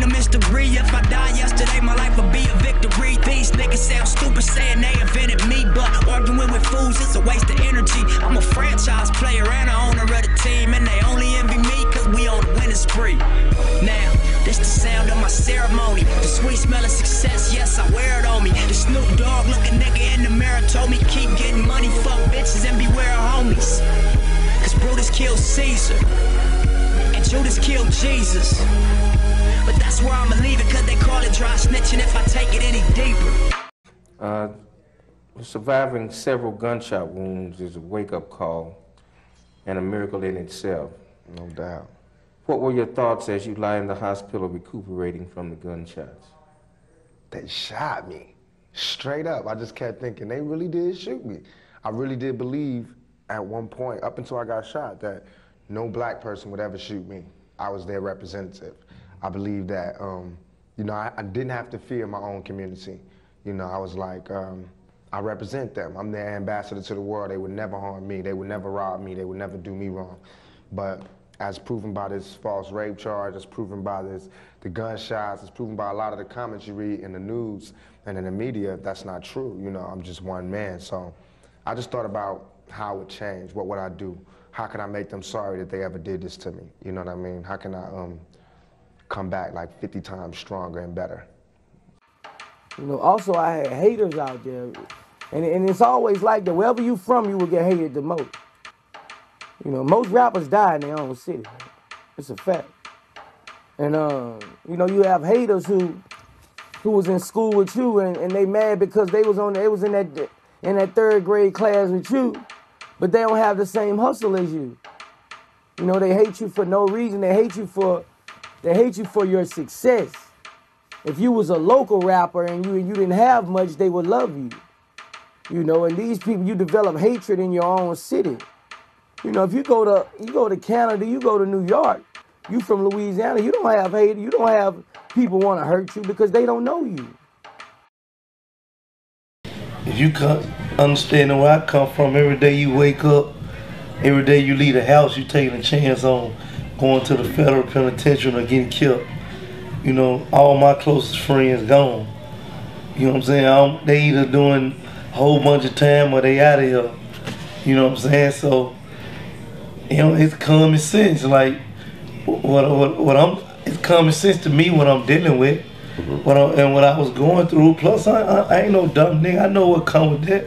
a mystery. If I die yesterday, my life will be a victory. These niggas sound stupid saying they invented me, but arguing with fools is a waste of energy. I'm a franchise player and a owner of the team, and they only envy me cause we on the winning spree. Now, this the sound of my ceremony. The sweet smell of success, yes, I wear it on me. The Snoop Dogg looking nigga in the mirror told me keep getting money, fuck bitches, and beware of homies. Cause Brutus killed Caesar, and Judas killed Jesus. But that's where I'ma leave it, cause they call it dry snitching if I take it any deeper. Surviving several gunshot wounds is a wake-up call and a miracle in itself. No doubt. What were your thoughts as you lie in the hospital recuperating from the gunshots? They shot me, straight up. I just kept thinking, they really did shoot me. I really did believe at one point, up until I got shot, that no black person would ever shoot me. I was their representative. I believed that, you know, I didn't have to fear my own community. You know, I was like, I represent them. I'm their ambassador to the world. They would never harm me. They would never rob me. They would never do me wrong. But as proven by this false rape charge, as proven by the gunshots, as proven by a lot of the comments you read in the news and in the media, that's not true. You know, I'm just one man. So I just thought about how it would change. What would I do? How can I make them sorry that they ever did this to me? You know what I mean? How can I come back like 50 times stronger and better? You know, also I had haters out there. And it's always like that. Wherever you from, you will get hated the most. You know, most rappers die in their own city. It's a fact. And, you know, you have haters who was in school with you and they mad because they was in that third grade class with you, but they don't have the same hustle as you. You know, they hate you for no reason. They hate you for your success. If you was a local rapper and you didn't have much, they would love you. You know, and these people, you develop hatred in your own city. You know, if you go to Canada, you go to New York, you from Louisiana, you don't have hate, you don't have people want to hurt you because they don't know you. If you understanding where I come from, every day you wake up, every day you leave the house, you taking a chance on going to the federal penitentiary or getting killed. You know, all my closest friends gone. You know what I'm saying? They either doing a whole bunch of time or they out of here. You know what I'm saying? So, you know, it's common sense. Like, it's common sense to me what I'm dealing with, and what I was going through. Plus, I ain't no dumb nigga. I know what come with that.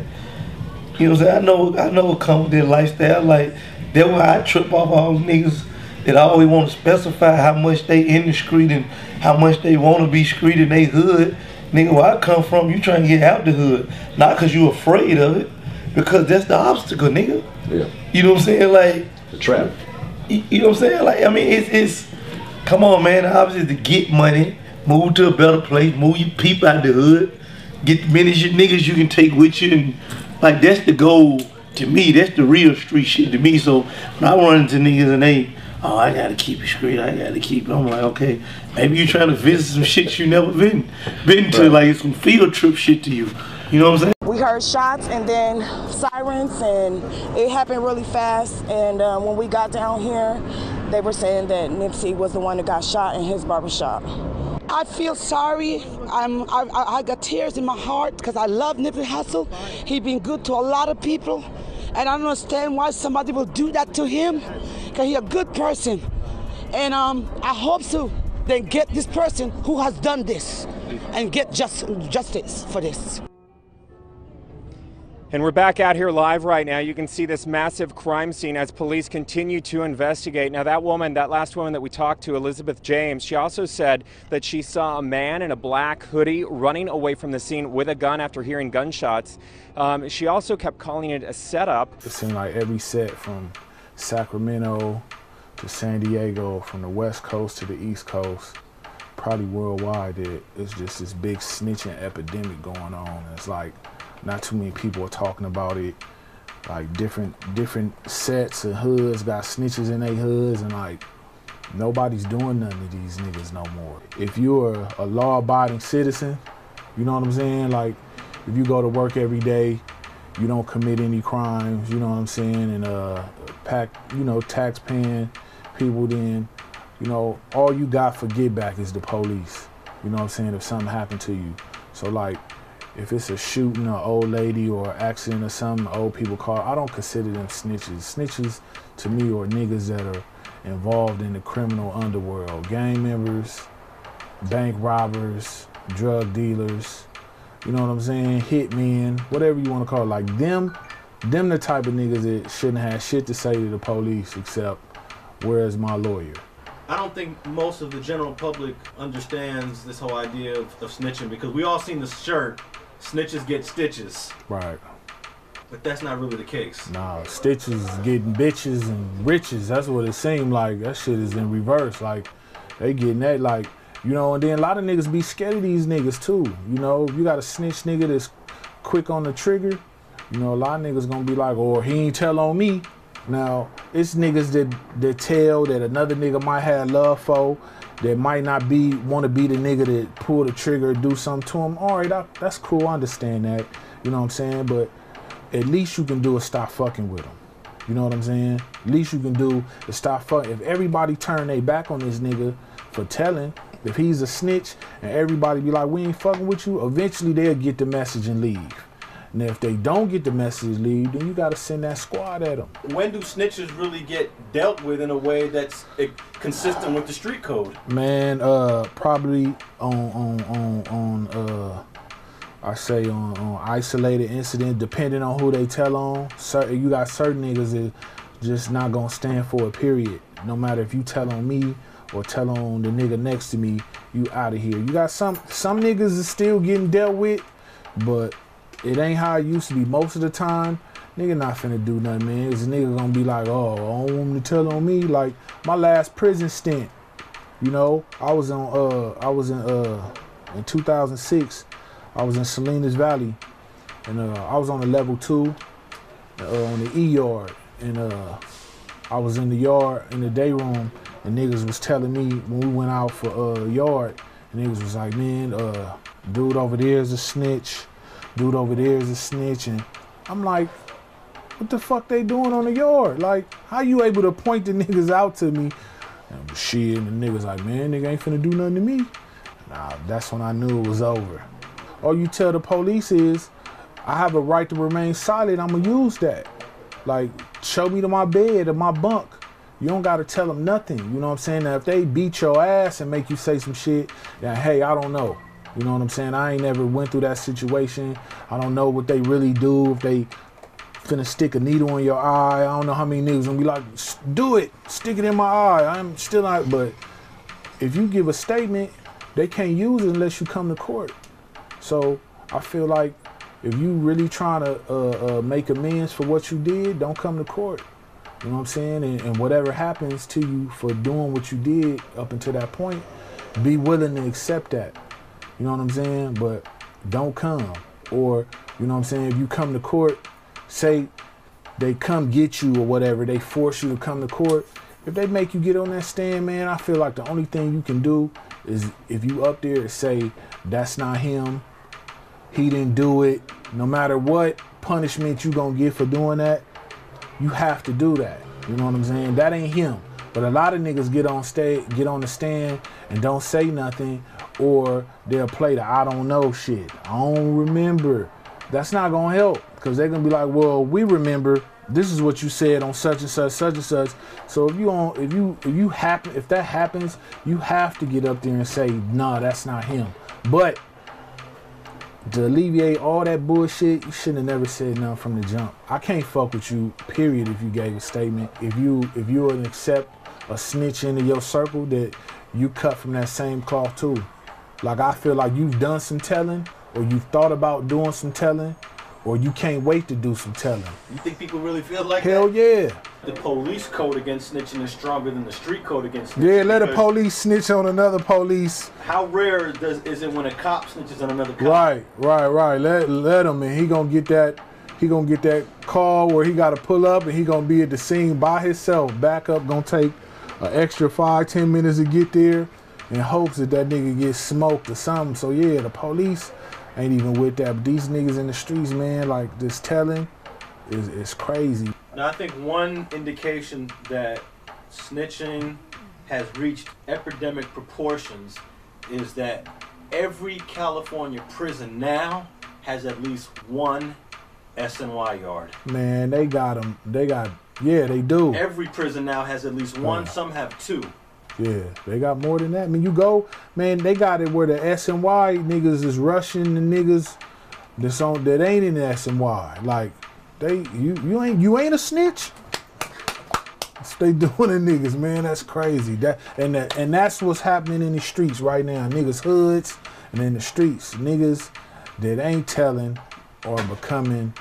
You know what I'm saying? I know what come with that lifestyle. Like, that's why I trip off all those niggas that always want to specify how much they in the street and how much they want to be street in they hood. Nigga, where I come from, you trying to get out the hood. Not because you afraid of it, because that's the obstacle, nigga. Yeah. You know what I'm saying? Like, the trap. You know what I'm saying? Like, I mean, it's come on, man. Obviously, to get money, move to a better place, move your people out the hood, get the many niggas you can take with you, and like that's the goal to me. That's the real street shit to me. So when I run into niggas and they, oh, I gotta keep it straight, I gotta keep it. I'm like, okay, maybe you trying to visit some shit you never been to, like some field trip shit to you. You know what I'm saying? We heard shots and then sirens, and it happened really fast. And when we got down here, they were saying that Nipsey was the one that got shot in his barbershop. I feel sorry. I got tears in my heart because I love Nipsey Hussle. He been good to a lot of people, and I don't understand why somebody will do that to him, because he's a good person. And I hope so they get this person who has done this and get justice for this. And we're back out here live right now. You can see this massive crime scene as police continue to investigate. Now that last woman that we talked to, Elizabeth James, she also said that she saw a man in a black hoodie running away from the scene with a gun after hearing gunshots. She also kept calling it a setup. It seemed like every set from Sacramento to San Diego, from the West Coast to the East Coast, probably worldwide, it's just this big snitching epidemic going on. It's like not too many people are talking about it. Like different sets of hoods got snitches in their hoods, and like nobody's doing nothing to these niggas no more. If you're a law-abiding citizen, you know what I'm saying? Like if you go to work every day, you don't commit any crimes, you know what I'm saying? And tax-paying people, then you know, all you got for get back is the police. You know what I'm saying? If something happened to you. So like, if it's a shooting, an old lady, or an accident or something, old people call, I don't consider them snitches. Snitches to me are niggas that are involved in the criminal underworld. Gang members, bank robbers, drug dealers, you know what I'm saying? Hitmen, whatever you want to call it. Like them the type of niggas that shouldn't have shit to say to the police except, where's my lawyer? I don't think most of the general public understands this whole idea of snitching, because we all seen the shirt, snitches get stitches. Right. But that's not really the case. Nah, stitches getting bitches and riches. That's what it seemed like. That shit is in reverse. Like, they getting that, like, you know, and then a lot of niggas be scared of these niggas too. You know, if you got a snitch nigga that's quick on the trigger, you know, a lot of niggas gonna be like, oh, he ain't tell on me. Now, it's niggas that tell that another nigga might have love for, that might not want to be the nigga that pull the trigger or do something to him. All right, that's cool, I understand that. You know what I'm saying? But at least you can do is stop fucking with him. You know what I'm saying? At least you can do is stop fucking. If everybody turn their back on this nigga for telling, if he's a snitch and everybody be like, we ain't fucking with you, eventually they'll get the message and leave. And if they don't get the message and leave, then you gotta send that squad at them. When do snitches really get dealt with in a way that's consistent with the street code? Man, probably on isolated incident, depending on who they tell on. You got certain niggas that just not gonna stand for it, period. No matter if you tell on me or tell on the nigga next to me, you out of here. You got some niggas is still getting dealt with, but it ain't how it used to be. Most of the time, nigga not finna do nothing, man. This nigga gonna be like, oh, I don't want him to tell on me. Like my last prison stint, you know, I was in 2006. I was in Salinas Valley, and I was on the level 2 on the E yard, and I was in the yard in the day room, and niggas was telling me when we went out for yard, and niggas was like, man, dude over there is a snitch. Dude over there is a snitch. And I'm like, what the fuck they doing on the yard? Like, how you able to point the niggas out to me? And shit, and the niggas like, man, nigga ain't finna do nothing to me. Nah, that's when I knew it was over. All you tell the police is, I have a right to remain silent, I'ma use that. Like, show me to my bed or my bunk. You don't gotta tell them nothing, you know what I'm saying? Now, if they beat your ass and make you say some shit, then hey, I don't know. You know what I'm saying? I ain't never went through that situation. I don't know what they really do. If they finna stick a needle in your eye, I don't know how many niggas gonna be like, do it, stick it in my eye. I'm still not, but if you give a statement, they can't use it unless you come to court. So I feel like if you really trying to make amends for what you did, don't come to court. You know what I'm saying? And whatever happens to you for doing what you did up until that point, be willing to accept that. You know what I'm saying? But don't come. Or, you know what I'm saying, if you come to court, say they come get you or whatever, they force you to come to court. If they make you get on that stand, man, I feel like the only thing you can do is if you up there to say, that's not him, he didn't do it, no matter what punishment you gonna get for doing that, you have to do that. You know what I'm saying? That ain't him. But a lot of niggas get on the stand and don't say nothing, or they'll play the I don't know shit. I don't remember. That's not gonna help, because they're gonna be like, well, we remember. This is what you said on such and such, such and such. So if that happens, you have to get up there and say, nah, that's not him. But to alleviate all that bullshit, you shouldn't have never said nothing from the jump. I can't fuck with you, period, if you gave a statement. If you would accept a snitch into your circle, that you cut from that same cloth too. Like, I feel like you've done some telling, or you thought about doing some telling, or you can't wait to do some telling. You think people really feel like Hell that? Yeah. The police code against snitching is stronger than the street code against snitching. Yeah, let a police snitch on another police. How rare is it when a cop snitches on another cop? Right. Let him, and he gonna get that call where he gotta pull up, and he gonna be at the scene by himself. Backup gonna take an extra 5-10 minutes to get there, in hopes that nigga gets smoked or something. So yeah, the police ain't even with that. But these niggas in the streets, man, like this telling is crazy. Now, I think one indication that snitching has reached epidemic proportions is that every California prison now has at least one SNY yard. Man, they got them. Yeah, they do. Every prison now has at least one. Some have two. Yeah, they got more than that. I mean, you go, man, they got it where the SNY niggas is rushing the niggas that ain't in the SNY. Like, you ain't a snitch. That's what they doing to niggas, man. That's crazy. And that's what's happening in the streets right now. Niggas hoods and in the streets, niggas that ain't telling or becoming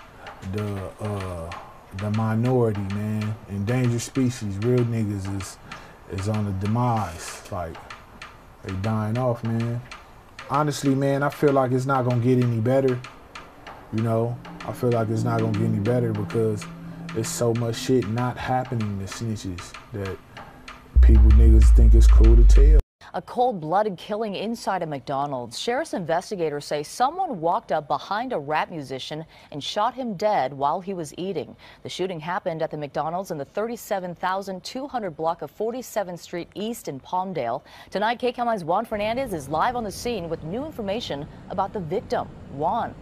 the minority, man. Endangered species, real niggas is on the demise. Like, they dying off, man. Honestly, man, I feel like it's not gonna get any better. You know, I feel like it's not gonna get any better because there's so much shit not happening to snitches that niggas think it's cool to tell. A cold-blooded killing inside a McDonald's. Sheriff's investigators say someone walked up behind a rap musician and shot him dead while he was eating. The shooting happened at the McDonald's in the 37,200 block of 47th Street East in Palmdale. Tonight, KCAL9's Juan Fernandez is live on the scene with new information about the victim. Juan.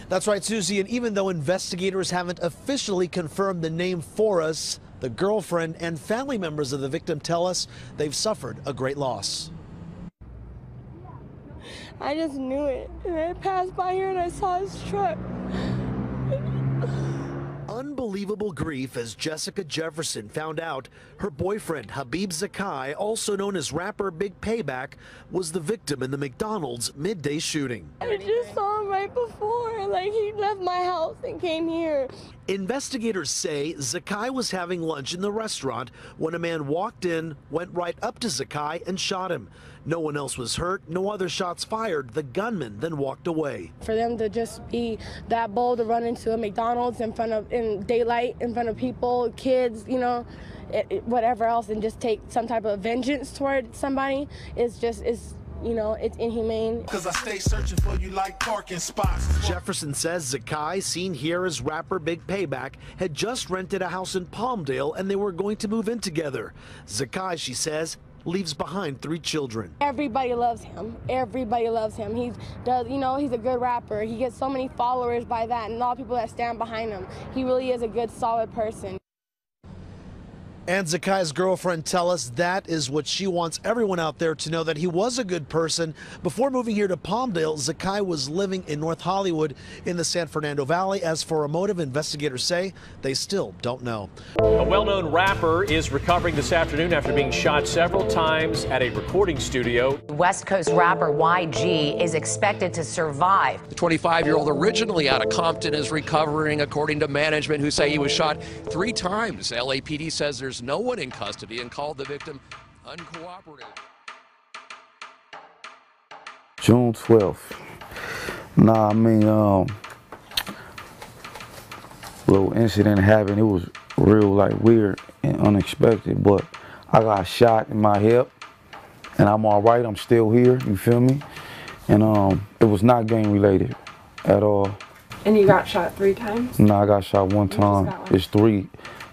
That's right, Susie, and even though investigators haven't officially confirmed the name for us, the girlfriend and family members of the victim tell us they've suffered a great loss. I just knew it. And I passed by here and I saw his truck. Unbelievable grief as Jessica Jefferson found out her boyfriend, Habib Zakai, also known as rapper Big Paybacc, was the victim in the McDonald's midday shooting. I just saw him right before. Like, he left my house and came here. Investigators say Zakai was having lunch in the restaurant when a man walked in, went right up to Zakai and shot him. No one else was hurt, no other shots fired. The gunman then walked away. For them to just be that bold to run into a McDonald's in daylight, in front of people, kids, you know, whatever else, and just take some type of vengeance toward somebody is you know, it's inhumane. Cause I stay searching for you like parking spots. Jefferson says Zakai, seen here as rapper Big Paybacc, had just rented a house in Palmdale and they were going to move in together. Zakai, she says, leaves behind 3 children. Everybody loves him. Everybody loves him. He's a good rapper. He gets so many followers by that, and a lot of people that stand behind him. He really is a good, solid person. And Zakai's girlfriend tell us that is what she wants everyone out there to know, that he was a good person. Before moving here to Palmdale, Zakai was living in North Hollywood in the San Fernando Valley. As for a motive, investigators say they still don't know. A well-known rapper is recovering this afternoon after being shot several times at a recording studio. West Coast rapper YG is expected to survive. The 25-year-old, originally out of Compton, is recovering, according to management, who say he was shot 3 times. LAPD says there's no one in custody and called the victim uncooperative. June 12th. Nah, I mean, little incident happened. It was real, like, weird and unexpected, but I got shot in my hip, and I'm all right. I'm still here, you feel me? And it was not gang related at all. And you got shot 3 times? No, I got shot 1 time.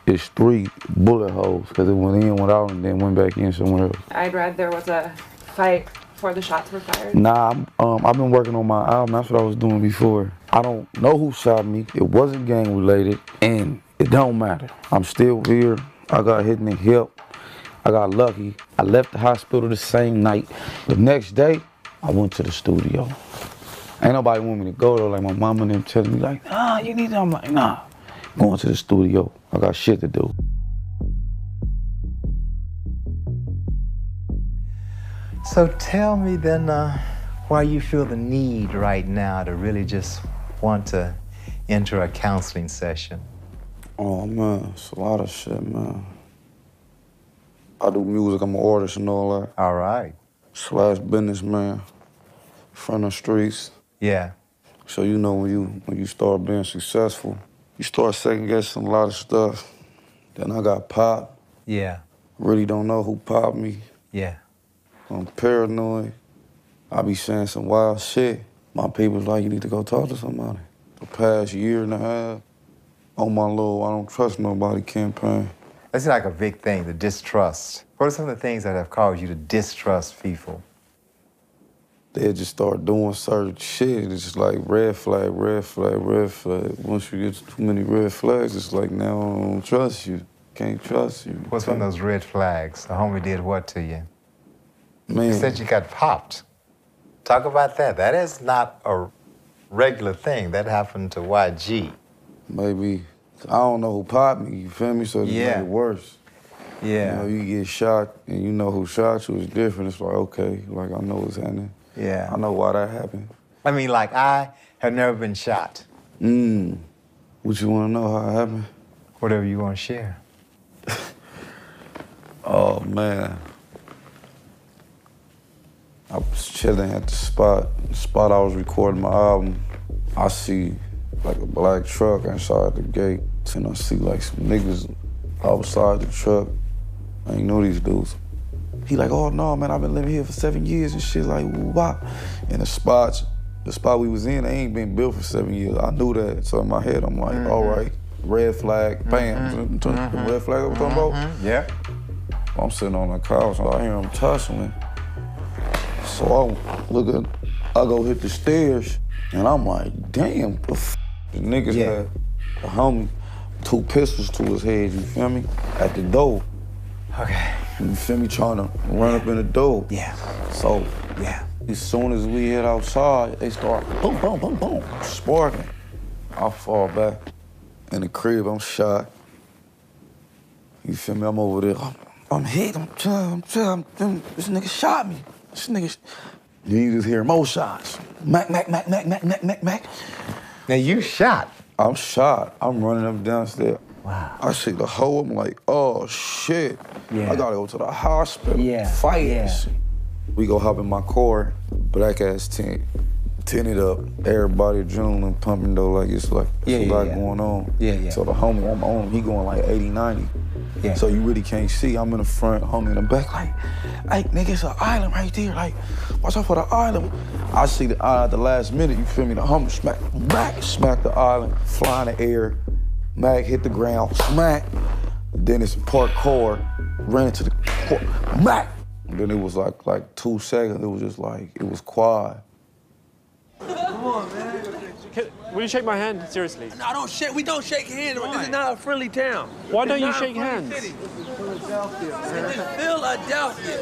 It's three bullet holes, because it went in, went out, and then went back in somewhere else. I'd read there was a fight before the shots were fired. Nah, I've been working on my album. That's what I was doing before. I don't know who shot me. It wasn't gang related, and it don't matter. I'm still here. I got hit in the hip. I got lucky. I left the hospital the same night. The next day, I went to the studio. Ain't nobody want me to go though. Like my mom and them telling me like, nah, you need to. I'm like, nah. Going to the studio. I got shit to do. So tell me then why you feel the need right now to really just want to enter a counseling session. Oh man, it's a lot of shit, man. I do music, I'm an artist and all that. All right. Slash businessman, front of streets. Yeah. So you know when you start being successful, you start second guessing a lot of stuff. Then I got popped. Yeah. Really don't know who popped me. Yeah. I'm paranoid. I be saying some wild shit. My people's like, you need to go talk to somebody. The past year and a half, on my little I don't trust nobody campaign. That's like a big thing, the distrust. What are some of the things that have caused you to distrust people? They just start doing certain shit. It's just like red flag, red flag, red flag. Once you get too many red flags, it's like now I don't trust you. Can't trust you. What's one of those red flags? A homie did what to you? Man. You said you got popped. Talk about that. That is not a regular thing. That happened to YG. Maybe, I don't know who popped me, you feel me? So it made it worse. Yeah. You know, you get shot and you know who shot you is different. It's like, okay, like I know what's happening. Yeah. I know why that happened. I mean, like, I have never been shot. What you want to know how it happened? Whatever you want to share. Oh, man. I was chilling at the spot I was recording my album. I see like a black truck inside the gate, and I see like some niggas outside the truck. I ain't know these dudes. He like, oh no, man, I've been living here for 7 years and shit, like, why? And the spot we was in, they ain't been built for 7 years. I knew that, so in my head, I'm like, all right, red flag, bam. The red flag I'm talking about? Yeah. I'm sitting on the couch, I hear him tussling. So I go hit the stairs, and I'm like, damn, the niggas had a homie, 2 pistols to his head, you feel me? At the door. Okay. You feel me? Trying to run up in the door. Yeah. So, as soon as we hit outside, they start boom, boom, boom, boom, sparking. I fall back in the crib, I'm shot. You feel me? I'm over there. I'm hit, I'm trying, this nigga shot me. This nigga, then you just hear more shots. Mac, mac, mac, mac, mac, mac, mac, mac. Now you shot? I'm shot. I'm running up downstairs. Wow. I see the hole, I'm like, oh shit. Yeah. I gotta go to the hospital. Yeah. Fight Yeah. this shit. We go hop in my car, black ass tent, tinted up, everybody adrenaline pumping though, like it's like a lot going on. Yeah. So the homie I'm on, he going like 80, 90. Yeah. So you really can't see. I'm in the front, homie in the back, like, hey, nigga, it's an island right there. Like, watch out for the island. I see the island at the last minute, you feel me? The homie smack the island, fly in the air, Mac hit the ground, smack. Then it's parked car, ran into the car, Mac. And then it was like 2 seconds, it was just like, it was quiet. Come on, man. Will you shake my hand? Seriously. No, we don't shake hands. This is not a friendly town. Why don't you shake hands? Philadelphia.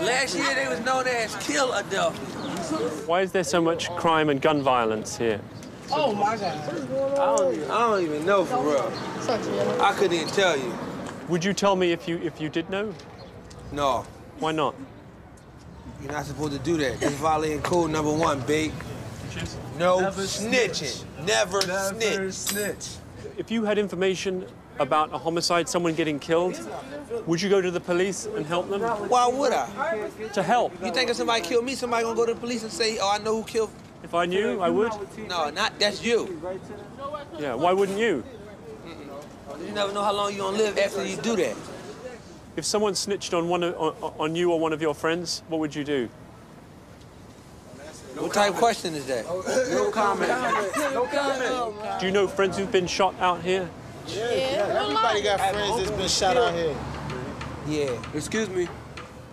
Last year they was known as Kill-a-Delphia. Why is there so much crime and gun violence here? Oh my God. I don't even know for real. I couldn't even tell you. Would you tell me if you did know? No. Why not? You're not supposed to do that. That's violating code number 1, babe. No snitching. Never snitch. If you had information about a homicide, someone getting killed, would you go to the police and help them? Why would I? To help. You think if somebody killed me, somebody gonna go to the police and say, oh, I know who killed? If I knew, I would. No, that's you. Yeah, why wouldn't you? You never know how long you're gonna live after you do that. If someone snitched on you or one of your friends, what would you do? What type of question is that? No comment. No comment. Do you know friends who've been shot out here? Yeah. Everybody got friends that's been shot out here. Yeah. Excuse me.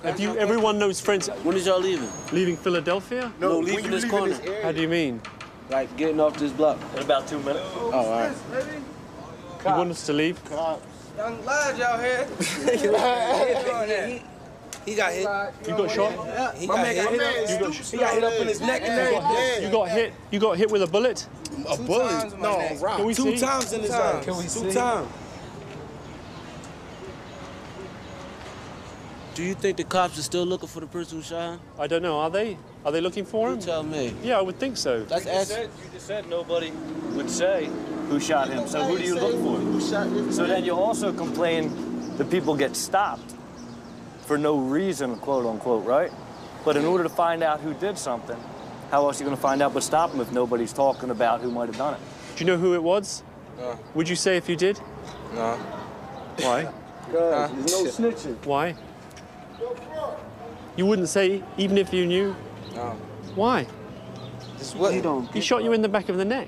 Everyone knows friends. When is y'all leaving? Leaving Philadelphia? No, leaving this corner. How do you mean? Like getting off this block. In about 2 minutes. Oh, all right. You want us to leave? Young lads out here. He got hit. You got shot? He got hit. He got hit up in his neck and everything. You got hit with a bullet? A bullet? No, a rock. Can we see? 2 times in his eye. Can we see? 2 times. Do you think the cops are still looking for the person who shot him? I don't know. Are they? Are they looking for him? You tell me. Yeah, I would think so. You just said nobody would say who shot him. So who do you look for? So then you also complain that people get stopped for no reason, quote unquote, right? But in order to find out who did something, how else are you going to find out but stop them if nobody's talking about who might have done it? Do you know who it was? No. Would you say if you did? No. Why? There's no snitching. Why? You wouldn't say even if you knew? No. Why? He shot you in the back of the neck.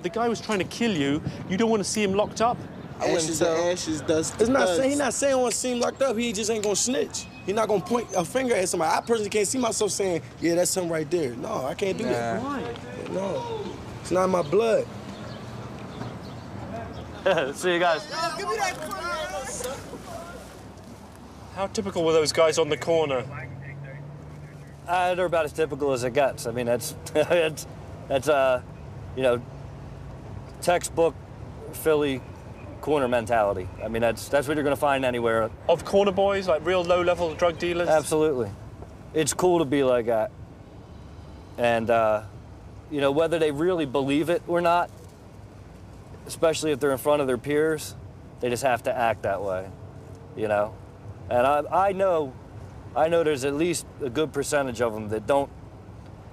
The guy was trying to kill you. You don't want to see him locked up? Ashes to ashes, dust to dust. He's not saying want to seem locked up. He just ain't gonna snitch. He's not gonna point a finger at somebody. I personally can't see myself saying, yeah, that's him right there. No, I can't do that. Why? No, it's not in my blood. See you guys. How typical were those guys on the corner? They're about as typical as it gets. I mean, that's you know, textbook Philly corner mentality. I mean, that's what you're gonna find anywhere. Of corner boys, like real low-level drug dealers? Absolutely. It's cool to be like that. And, you know, whether they really believe it or not, especially if they're in front of their peers, they just have to act that way, you know? And I know there's at least a good percentage of them that don't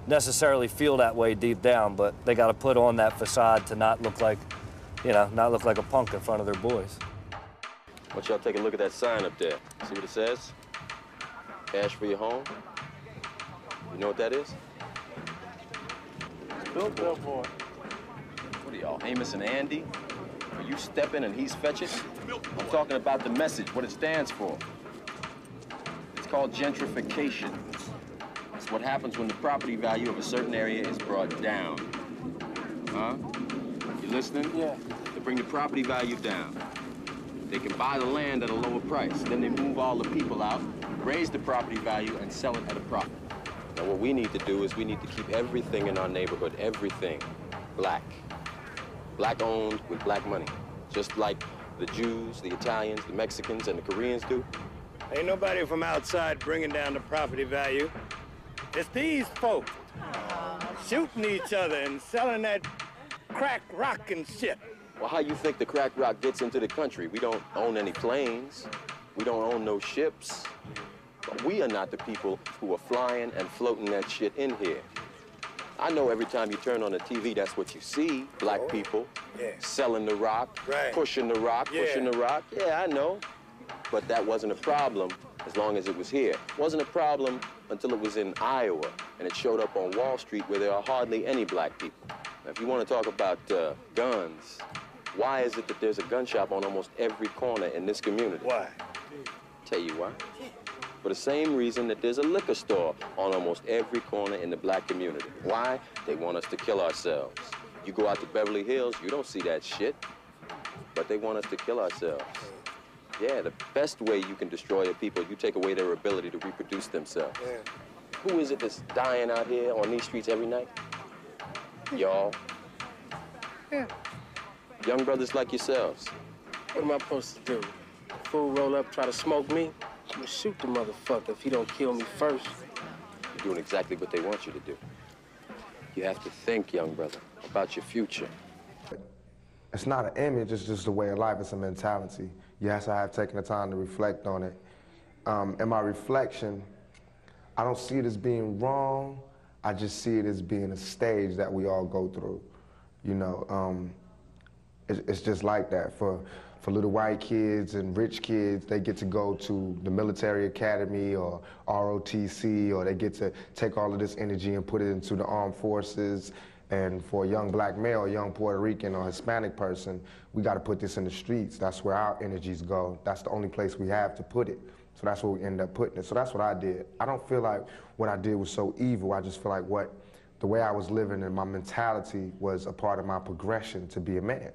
necessarily feel that way deep down, but they got to put on that facade to not look like, you know, not look like a punk in front of their boys. Why don't y'all take a look at that sign up there? See what it says? Cash for your home. You know what that is? Billboard. What are y'all, Amos and Andy? Are you stepping and he's fetching? I'm talking about the message, what it stands for. It's called gentrification. It's what happens when the property value of a certain area is brought down. Huh? You listening? Yeah. They bring the property value down. They can buy the land at a lower price. Then they move all the people out, raise the property value, and sell it at a profit. Now what we need to do is we need to keep everything in our neighborhood, everything, black. Black owned with black money. Just like the Jews, the Italians, the Mexicans, and the Koreans do. Ain't nobody from outside bringing down the property value. It's these folks shooting each other and selling that crack rock and shit. Well, how you think the crack rock gets into the country? We don't own any planes. We don't own no ships. But we are not the people who are flying and floating that shit in here. I know every time you turn on the TV, that's what you see. Black people selling the rock, pushing the rock, pushing the rock. Yeah, I know. But that wasn't a problem as long as it was here. It wasn't a problem until it was in Iowa and it showed up on Wall Street where there are hardly any black people. Now, if you want to talk about guns, why is it that there's a gun shop on almost every corner in this community? Why? Tell you why. For the same reason that there's a liquor store on almost every corner in the black community. Why? They want us to kill ourselves. You go out to Beverly Hills, you don't see that shit. But they want us to kill ourselves. Yeah, the best way you can destroy a people, you take away their ability to reproduce themselves. Who is it that's dying out here on these streets every night? Y'all. Yeah. Young brothers like yourselves. What am I supposed to do? Fool roll up, try to smoke me? I'm gonna shoot the motherfucker if he don't kill me first. You're doing exactly what they want you to do. You have to think, young brother, about your future. It's not an image, it's just a way of life, it's a mentality. Yes, I have taken the time to reflect on it. In my reflection, I don't see it as being wrong, I just see it as being a stage that we all go through. You know, it's just like that. For little white kids and rich kids, they get to go to the military academy or ROTC, or they get to take all of this energy and put it into the armed forces. And for a young black male, a young Puerto Rican or Hispanic person, we got to put this in the streets. That's where our energies go. That's the only place we have to put it. So that's where we end up putting it. So that's what I did. I don't feel like what I did was so evil. I just feel like the way I was living and my mentality was a part of my progression to be a man.